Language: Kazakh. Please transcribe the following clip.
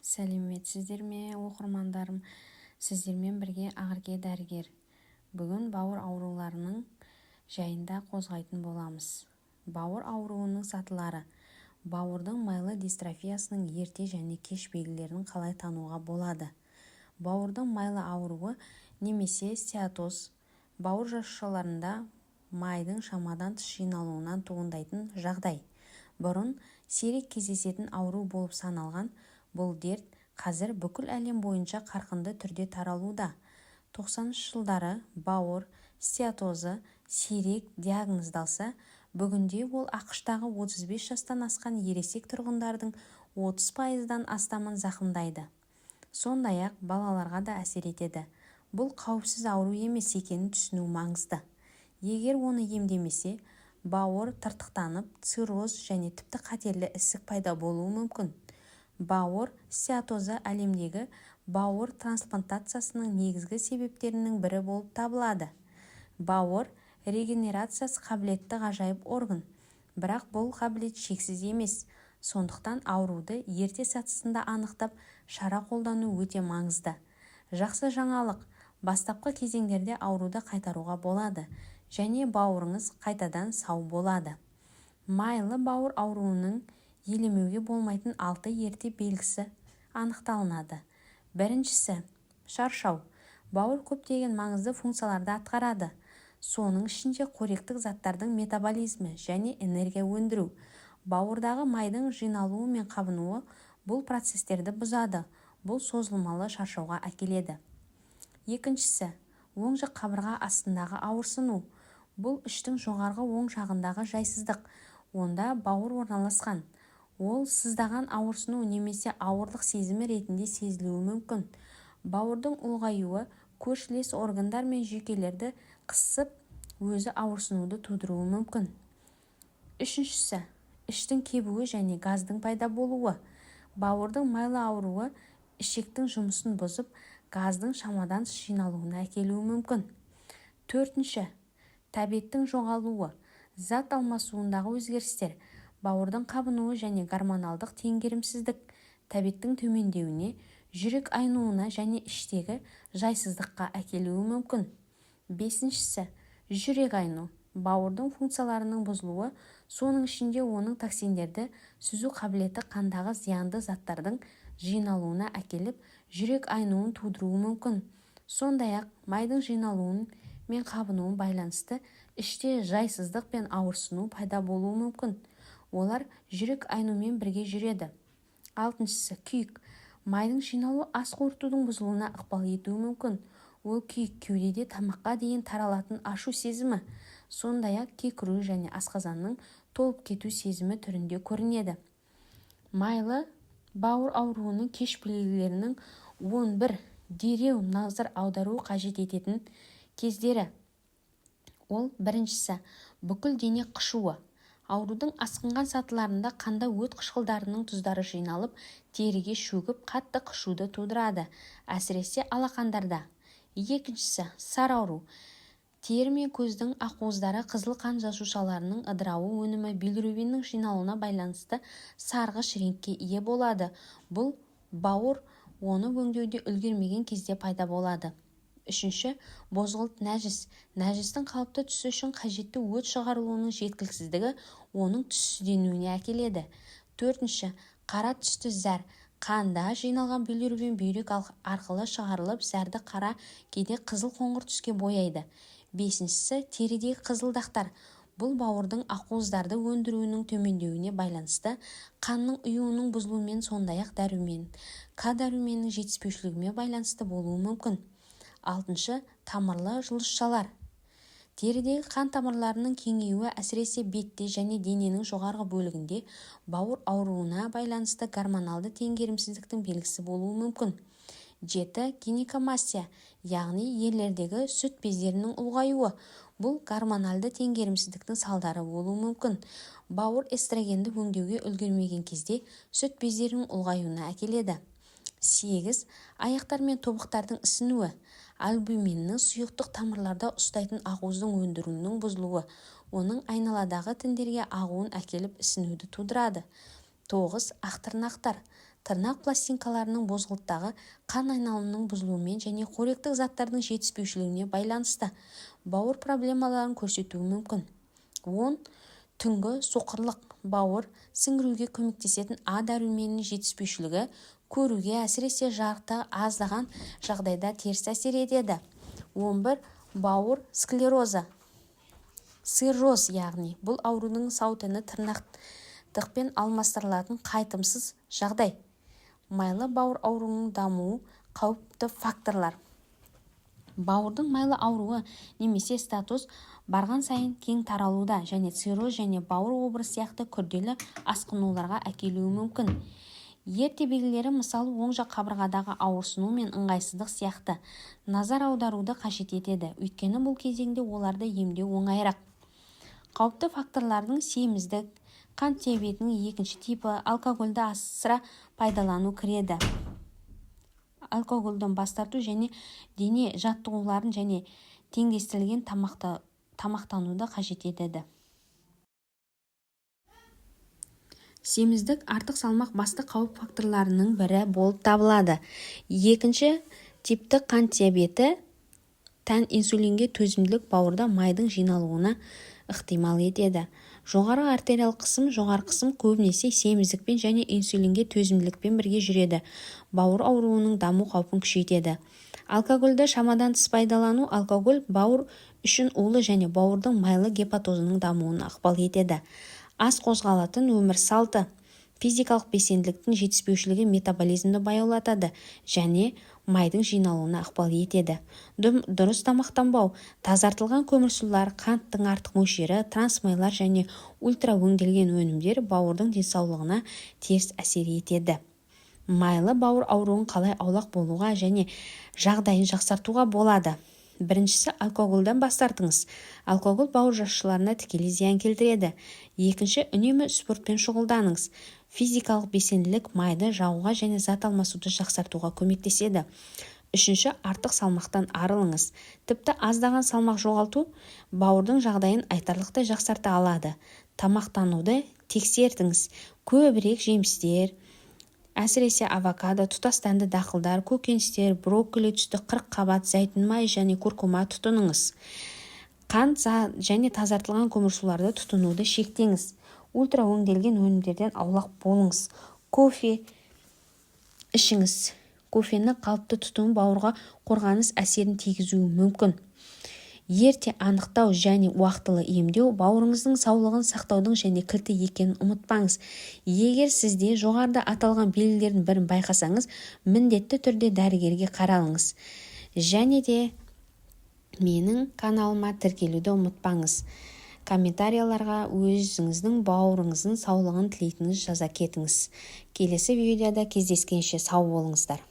Сәлеметсіздер ме, оқырмандарым? Сіздермен бірге Ақерке дәрігер. Бүгін бауыр ауруларының жайында қозғайтын боламыз. Бауыр ауруының сатылары. Бауырдың майлы дистрофиясының ерте және кеш белгілерін қалай тануға болады? Бауырдың майлы ауруы немесе стеатоз бауыр жасушаларында майдың шамадан тыс жиналуынан туындайтын жағдай. Бұрын сирек кездесетін ауру болып саналған бұл дерт қазір бүкіл әлем бойынша қарқынды түрде таралуда. 90-шы жылдары бауыр стеатозы сирек диагноздалса, бүгінде ол ақш-тағы 35 жастан асқан ересек тұрғындардың 30%-дан астамын зақымдайды. Сондай-ақ балаларға да әсер етеді. Бұл қауіпсіз ауру емес екенін түсіну маңызды. Егер оны емдемесе, бауыр тыртықтанып, цирроз және тіпті қатерлі ісік пайда болуы мүмкін. Бауыр стеатозы әлемдегі бауыр трансплантациясының негізгі себептерінің бірі болып табылады. Бауыр регенерациясы қабілетті ғажайып орган, бірақ бұл қабілет шексіз емес. Сондықтан ауруды ерте сатысында анықтап, шара қолдану өте маңызды. Жақсы жаңалық, бастапқы кезеңдерде ауруды қайтаруға болады және бауырыңыз қайтадан сау болады. Майлы бауыр ауруының елемеуге болмайтын 6 ерте белгісі анықталынады. Біріншісі, шаршау. Бауыр көптеген маңызды функцияларды атқарады. Соның ішінде қоректік заттардың метаболизмі және энергия өндіру. Бауырдағы майдың жиналуы мен қабынуы бұл процестерді бұзады. Бұл созылмалы шаршауға әкеледі. Екіншісі, оң жақ қабырға астындағы ауырсыну. Бұл іштің жоғарғы оң жағындағы жайсыздық. Онда бауыр орналасқан. Ол сыздаған ауырсыну немесе ауырлық сезімі ретінде сезілуі мүмкін. Бауырдың ұлғаюы көршілес органдар мен жүйкелерді қысып, өзі ауырсынуды тудыруы мүмкін. Үшіншісі, іштің кебуі және газдың пайда болуы. Бауырдың майлы ауруы ішектің жұмысын бұзып, газдың шамадан тыс жиналуына әкелуі мүмкін. Төртінші, тәбеттің жоғалуы. Зат алмасуындағы өзгерістер. Бауырдың қабынуы және гормоналдық теңгерімсіздік тәбеттің төмендеуіне, жүрек айнуына және іштегі жайсыздыққа әкелуі мүмкін. Бесіншісі, жүрек айну. Бауырдың функцияларының бұзылуы, соның ішінде оның токсиндерді сүзу қабілеті қандағы зиянды заттардың жиналуына әкеліп, жүрек айнуын тудыруы мүмкін. Сондай-ақ майдың жиналуын мен қабынуын байланысты іште жайсыздық пен ауырсыну пайда болуы мүмкін. Олар жүрек айнумен бірге жүреді. Алтыншысы, күйік. Майдың жиналуы ас қорытудың бұзылуына ықпал етуі мүмкін. Ол күйік кеудеде тамаққа дейін таралатын ашу сезімі, сондай-ақ кекіру және асқазанның толып кету сезімі түрінде көрінеді. Майлы бауыр ауруының кеш белгілерінің 11 дереу назар аудару қажет ететін кездері. Ол біріншісі, бүкіл дене қышуы. Аурудың асқынған сатыларында қанда өт қышқылдарының тұздары жиналып, теріге шөгіп, қатты қышуды тудырады, әсіресе алақандарда. Екіншісі, сары ауру. Тері мен көздің ақуыздары қызыл қан жасушаларының ыдырауы өнімі билирубиннің жиналуына байланысты сарғыш реңкке ие болады. Бұл бауыр оны өңдеуде үлгермеген кезде пайда болады. Үшінші, бозғылт нәжіс. Нәжістің қалыпты түсі үшін қажетті өт шығарылуының жеткіліксіздігі оның түссізденуіне әкеледі. Төртінші, қара түсті зәр. Қанда жиналған билирубин бүйрек арқылы шығарылып, зәрді қара, кейде қызыл қоңыр түске бояйды. Бесіншісі, терідегі қызылдақтар. Бұл бауырдың ақуыздарды өндіруінің төмендеуіне байланысты қанның ұюының бұзылуымен, сондай-ақ дәрумен, К дәруменінің жетіспеушілігіне байланысты болуы мүмкін. Алтыншы, тамырлы жұлдызшалар. Терідегі қан тамырларының кеңеюі әсіресе бетте және дененің жоғарғы бөлігінде бауыр ауруына байланысты гормоналды теңгерімсіздіктің белгісі болуы мүмкін. 7. Гинекомастия, яғни ерлердегі сүт бездерінің ұлғаюы. Бұл гормоналды теңгерімсіздіктің салдары болуы мүмкін. Бауыр эстрогенді өңдеуге үлгермеген кезде сүт бездерінің ұлғаюына әкеледі. 8. Аяқтар мен тобықтардың ісінуі. Альбуминнің сұйықтық тамырларда ұстайтын ақуыздың өндіруінің бұзылуы. Оның айналадағы тіндерге ағуын әкеліп ісінуді тудырады. 9. Ақтырнақтар. тырнақ пластинкаларының бозғылттағы қан айналымының бұзылуымен және қоректік заттардың жетіспеушілігіне байланысты бауыр проблемаларын көрсетуі мүмкін. 10. Түнгі соқырлық. Бауыр сіңіруге көмектесетін А дәруменінің жетіспеушілігі көруге, әсіресе жарықтығы аздаған жағдайда теріс әсер етеді. 11. Бауыр склерозы. Цирроз, яғни бұл аурудың саутені тырнақтықпен алмастырылатын қайтымсыз жағдай. Майлы бауыр ауруының дамуы қауіпті факторлар. Бауырдың майлы ауруы немесе статус барған сайын кең таралуда және цирроз және бауыр обыры сияқты күрделі асқынуларға әкелуі мүмкін. Ерте белгілері мысалы оң жақ қабырғадағы ауырсыну мен ыңғайсыздық сияқты назар аударуды қажет етеді, өйткені бұл кезеңде оларды емдеу оңайырақ. Қауіпті факторлардың семіздік, қант диабетінің екінші типі, алкогольді асыра пайдалану кіреді. Алкогольден бас тарту және дене жаттығуларын және теңдестірілген тамақтануды қажет етеді. Семіздік, артық салмақ басты қауіп факторларының бірі болып табылады. Екінші типті қант диабеті тән инсулинге төзімділік бауырда майдың жиналуына ықтимал етеді. Жоғары артериялық қысым, жоғары қысым көбінесе семіздікпен және инсулинге төзімділікпен бірге жүреді. Бауыр ауруының даму қаупін күшейтеді. Алкогольді шамадан тыс пайдалану. Алкоголь бауыр үшін улы және бауырдың майлы гепатозының дамуына ықпал етеді. Аз қозғалатын өмір салты. Физикалық белсенділіктің жетіспеушілігі метаболизмді баяулатады және майдың жиналуына ықпал етеді. Дұрыс тамақтанбау. Тазартылған көмірсулар, қанттың артық мөлшері, трансмайлар және ультра өңделген өнімдер бауырдың денсаулығына теріс әсер етеді. Майлы бауыр ауруын қалай аулақ болуға және жағдайын жақсартуға болады? Біріншісі, алкогольден бас тартыңыз. Алкоголь бауыр жасушаларына тікелей зиян келтіреді. Екінші, үнемі спортпен шұғылданыңыз. Физикалық белсенділік майды жағуға және зат алмасуды жақсартуға көмектеседі. Үшінші, артық салмақтан арылыңыз. Тіпті аздаған салмақ жоғалту бауырдың жағдайын айтарлықтай жақсарта алады. Тамақтануды тексертіңіз. Көбірек жемістер, әсіресе авокадо, тұтас дәнді дақылдар, көкөністер, брокколи түсті қырыққабат, зәйтүн майы және куркума тұтыныңыз. Қант және тазартылған көмірсуларды тұтынуды шектеңіз. Ультра өңделген өнімдерден аулақ болыңыз. Кофе ішіңіз. Кофені қалыпты тұтыну бауырға қорғаныс әсерін тигізуі мүмкін. Ерте анықтау және уақытылы емдеу бауырыңыздың саулығын сақтаудың және кілті екенін ұмытпаңыз. Егер сізде жоғарыда аталған белгілердің бірін байқасаңыз, міндетті түрде дәрігерге қаралыңыз. Және де менің каналыма тіркелуді ұмытпаңыз. Комментарияларға өзіңіздің бауырыңыздың саулығын тілейтініңіз жаза кетіңіз. Келесі видеода кездескенше сау болыңыздар.